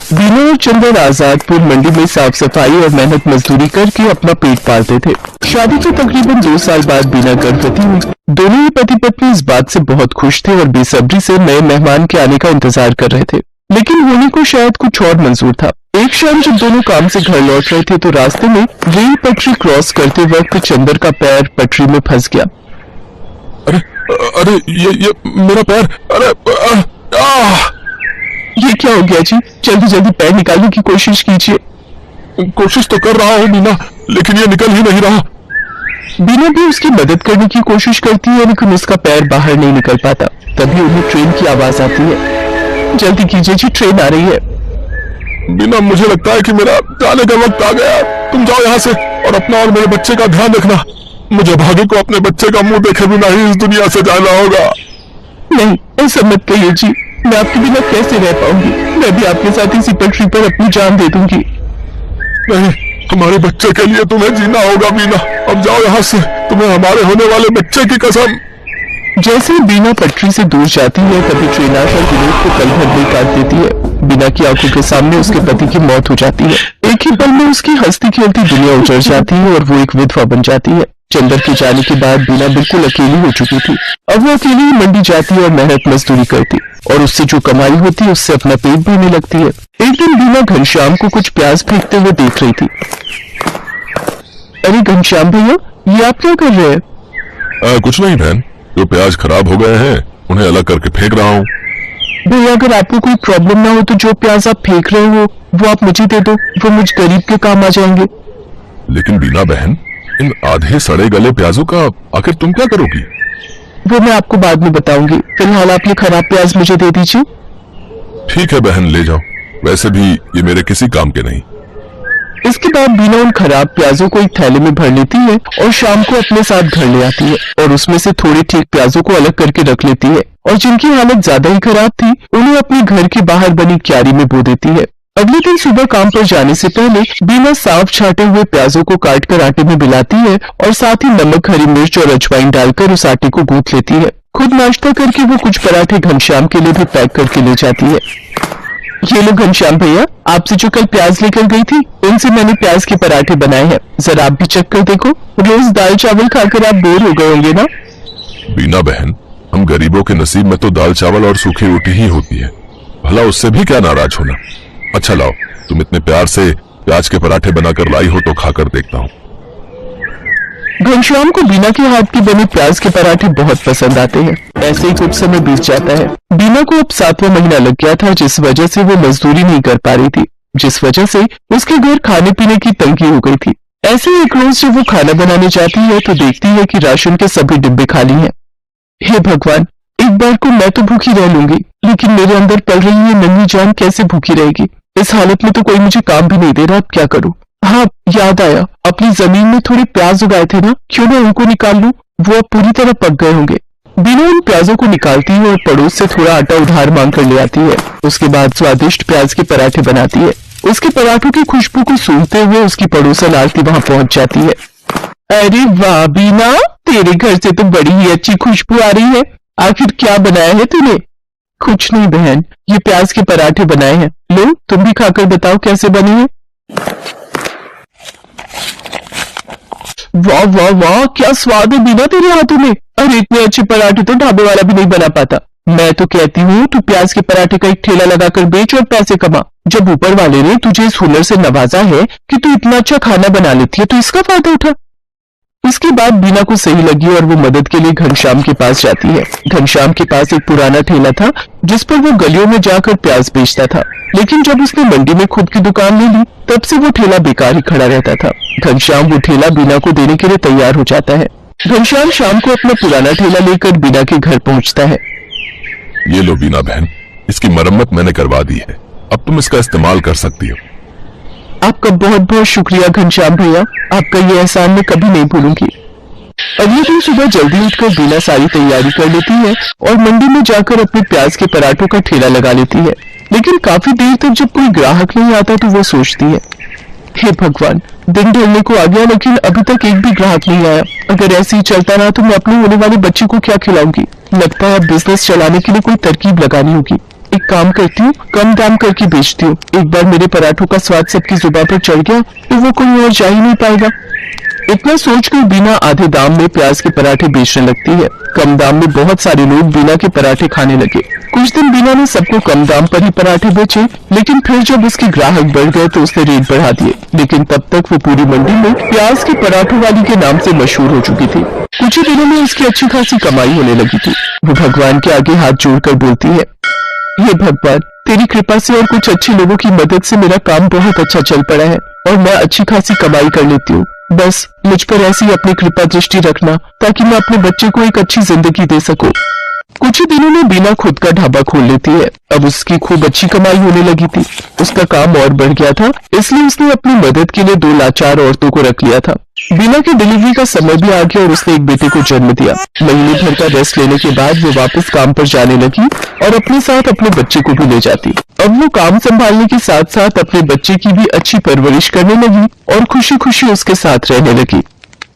बीना और चंदन आजादपुर मंडी में साफ सफाई और मेहनत मजदूरी करके अपना पेट पालते थे। शादी के तकरीबन 2 साल बाद बीना गर्भवती हुई। दोनों ही पति पत्नी इस बात से बहुत खुश थे और बेसब्री से नए मेहमान के आने का इंतजार कर रहे थे, लेकिन होनी को शायद कुछ और मंजूर था। एक शाम जब दोनों काम से घर लौट रहे थे तो रास्ते में रेल पटरी क्रॉस करते वक्त चंदन का पैर पटरी में फंस गया। अरे अरे ये मेरा पैर, अरे ये क्या हो गया जी? जल्दी जल्दी पैर निकालने की कोशिश कीजिए। कोशिश तो कर रहा हूँ बीना, लेकिन ये निकल ही नहीं रहा। बीना भी उसकी मदद करने की कोशिश करती है, लेकिन उसका पैर बाहर नहीं निकल पाता। तभी उन्हें ट्रेन की आवाज आती है। जल्दी कीजिए जी, ट्रेन आ रही है। बीना, मुझे लगता है कि मेरा जाने का वक्त आ गया। तुम जाओ यहाँ से और अपना और मेरे बच्चे का ध्यान रखना। मुझे भाग्य को अपने बच्चे का मुंह देखे बिना ही इस दुनिया से जाना होगा। नहीं, ऐसा मत कहिए जी, मैं आपके बिना कैसे रह पाऊंगी? मैं भी आपके साथ इसी पटरी पर अपनी जान दे दूंगी। नहीं, हमारे बच्चे के लिए तुम्हें जीना होगा बीना। अब जाओ यहाँ से, तुम्हें हमारे होने वाले बच्चे की कसम। जैसे ही बीना पटरी से दूर जाती है तभी ट्रेन आकर विनोद को पल भर में काट देती है। बीना की आंखों के सामने उसके पति की मौत हो जाती है। एक ही पल में उसकी हंसती खेलती दुनिया उजड़ जाती है और वो एक विधवा बन जाती है। चंदन के जाने के बाद बीना बिल्कुल अकेली हो चुकी थी। अब वो अकेली ही मंडी जाती और मेहनत मजदूरी करती और उससे जो कमाई होती उससे अपना पेट भरने लगती है। एक दिन बीना घनश्याम को कुछ प्याज फेंकते हुए देख रही थी। अरे घनश्याम भैया, ये आप क्या कर रहे हैं? कुछ नहीं बहन, जो प्याज खराब हो गए हैं उन्हें अलग करके फेंक रहा हूँ। भैया, अगर आपको कोई प्रॉब्लम ना हो तो जो प्याज आप फेंक रहे हो वो आप मुझे दे दो, वो मुझ गरीब के काम आ जाएंगे। लेकिन बीना बहन, इन आधे सड़े गले प्याजों का आखिर तुम क्या करोगी? वो मैं आपको बाद में बताऊंगी। फिलहाल आप ये खराब प्याज मुझे दे दीजिए। ठीक है बहन, ले जाओ। वैसे भी ये मेरे किसी काम के नहीं। इसके बाद बीना उन खराब प्याजों को एक थैले में भर लेती है और शाम को अपने साथ घर ले आती है और उसमें से थोड़े ठीक प्याजों को अलग करके रख लेती है और जिनकी हालत ज्यादा ही खराब थी उन्हें अपने घर के बाहर बनी क्यारी में बो देती है। अगले दिन सुबह काम पर जाने से पहले बीना साफ छाटे हुए प्याजों को काटकर आटे में मिलाती है और साथ ही नमक, हरी मिर्च और अजवाइन डालकर उस आटे को गूंथ लेती है। खुद नाश्ता करके वो कुछ पराठे घनश्याम के लिए भी पैक करके ले जाती है। ये लो घनश्याम भैया, आपसे जो कल प्याज लेकर गई थी उनसे मैंने प्याज के पराठे बनाए हैं, जरा आप भी चख कर देखो। रोज दाल चावल खाकर आप बोर हो गए होंगे ना? बीना बहन, हम गरीबों के नसीब में तो दाल चावल और सूखी रोटी ही होती है, भला उससे भी क्या नाराज होना। अच्छा लाओ, तुम इतने प्यार से प्याज के पराठे बनाकर लाई हो तो खाकर देखता हूँ। घनश्याम को बीना के हाथ के बने प्याज के पराठे बहुत पसंद आते हैं। ऐसे ही कुछ समय बीत जाता है। बीना को अब 7वां महीना लग गया था, जिस वजह से वो मजदूरी नहीं कर पा रही थी, जिस वजह से उसके घर खाने पीने की तंगी हो गई थी। ऐसे ही एक रोज जब वो खाना बनाने जाती है तो देखती है कि राशन के सभी डिब्बे खाली हैं। हे भगवान, एक बार को मैं तो भूखी रह लूंगी, लेकिन मेरे अंदर पल रही है नन्ही जान कैसे भूखी रहेगी? इस हालत में तो कोई मुझे काम भी नहीं दे रहा, अब क्या करूं? हाँ, याद आया, अपनी जमीन में थोड़े प्याज उगाए थे ना, क्यों ना उनको निकाल लूं? वो अब पूरी तरह पक गए होंगे। बीना उन प्याजों को निकालती है और पड़ोस से थोड़ा आटा उधार मांग कर ले आती है। उसके बाद स्वादिष्ट प्याज के पराठे बनाती है। उसके पराठों की खुशबू को सूंघते हुए उसकी पड़ोसन आरती वहां पहुंच जाती है। अरे वाह बीना, तेरे घर से तो बड़ी ही अच्छी खुशबू आ रही है। आखिर क्या बनाया है तूने? कुछ नहीं बहन, ये प्याज के पराठे बनाए हैं। लो, तुम भी खाकर बताओ कैसे बने हैं। वाह वाह वाह, क्या स्वाद है बीना तेरे हाथों में। अरे इतने अच्छे पराठे तो ढाबे वाला भी नहीं बना पाता। मैं तो कहती हूँ तू प्याज के पराठे का एक ठेला लगाकर बेच और पैसे कमा। जब ऊपर वाले ने तुझे इस हुनर से नवाजा है कि तू इतना अच्छा खाना बना लेती है तो इसका फायदा उठा। इसके बाद बीना को सही लगी और वो मदद के लिए घनश्याम के पास जाती है। घनश्याम के पास एक पुराना ठेला था जिस पर वो गलियों में जाकर प्याज बेचता था, लेकिन जब उसने मंडी में खुद की दुकान ले ली तब से वो ठेला बेकार ही खड़ा रहता था। घनश्याम वो ठेला बीना को देने के लिए तैयार हो जाता है। घनश्याम शाम को अपना पुराना ठेला लेकर बीना के घर पहुंचता है। ये लो बीना बहन, इसकी मरम्मत मैंने करवा दी है, अब तुम इसका इस्तेमाल कर सकती हो। आपका बहुत बहुत शुक्रिया घनश्याम भैया, आपका ये एहसान मैं कभी नहीं भूलूंगी। अगले दिन सुबह जल्दी उठकर बीना सारी तैयारी कर लेती है और मंडी में जाकर अपने प्याज के पराठों का ठेला लगा लेती है। लेकिन काफी देर तक जब कोई ग्राहक नहीं आता तो वो सोचती है, हे भगवान, दिन ढलने को आ गया लेकिन अभी तक एक भी ग्राहक नहीं आया। अगर ऐसे ही चलता रहा तो मैं अपने होने वाले बच्चे को क्या खिलाऊंगी? लगता है अब बिजनेस चलाने के लिए कोई तरकीब लगानी होगी। एक काम करती हूँ, कम दाम करके बेचती हूँ। एक बार मेरे पराठों का स्वाद सबकी जुबान पर चढ़ गया तो वो कोई और जा ही नहीं पाएगा। इतना सोचकर बीना आधे दाम में प्याज के पराठे बेचने लगती है। कम दाम में बहुत सारे लोग बीना के पराठे खाने लगे। कुछ दिन बीना ने सबको कम दाम पर ही पराठे बेचे, लेकिन फिर जब उसके ग्राहक बढ़ गए तो उसने रेट बढ़ा दिए। लेकिन तब तक वो पूरी मंडी में प्याज के पराठों वाली के नाम से मशहूर हो चुकी थी। कुछ ही दिनों में उसकी अच्छी खासी कमाई होने लगी थी। वो भगवान के आगे हाथ जोड़कर बोलती है, हे भगवान, तेरी कृपा से और कुछ अच्छे लोगों की मदद से मेरा काम बहुत अच्छा चल पड़ा है और मैं अच्छी खासी कमाई कर लेती हूँ। बस मुझ पर ऐसी अपनी कृपा दृष्टि रखना ताकि मैं अपने बच्चे को एक अच्छी जिंदगी दे सकूं। कुछ ही दिनों में बीना खुद का ढाबा खोल लेती है। अब उसकी खूब अच्छी कमाई होने लगी थी। उसका काम और बढ़ गया था, इसलिए उसने अपनी मदद के लिए 2 लाचार औरतों को रख लिया था। बीना की डिलीवरी का समय भी आ गया और उसने एक बेटे को जन्म दिया। महीने भर का रेस्ट लेने के बाद वो वापस काम पर जाने लगी और अपने साथ अपने बच्चे को भी ले जाती। अब वो काम संभालने के साथ साथ अपने बच्चे की भी अच्छी परवरिश करने लगी और खुशी खुशी उसके साथ रहने लगी।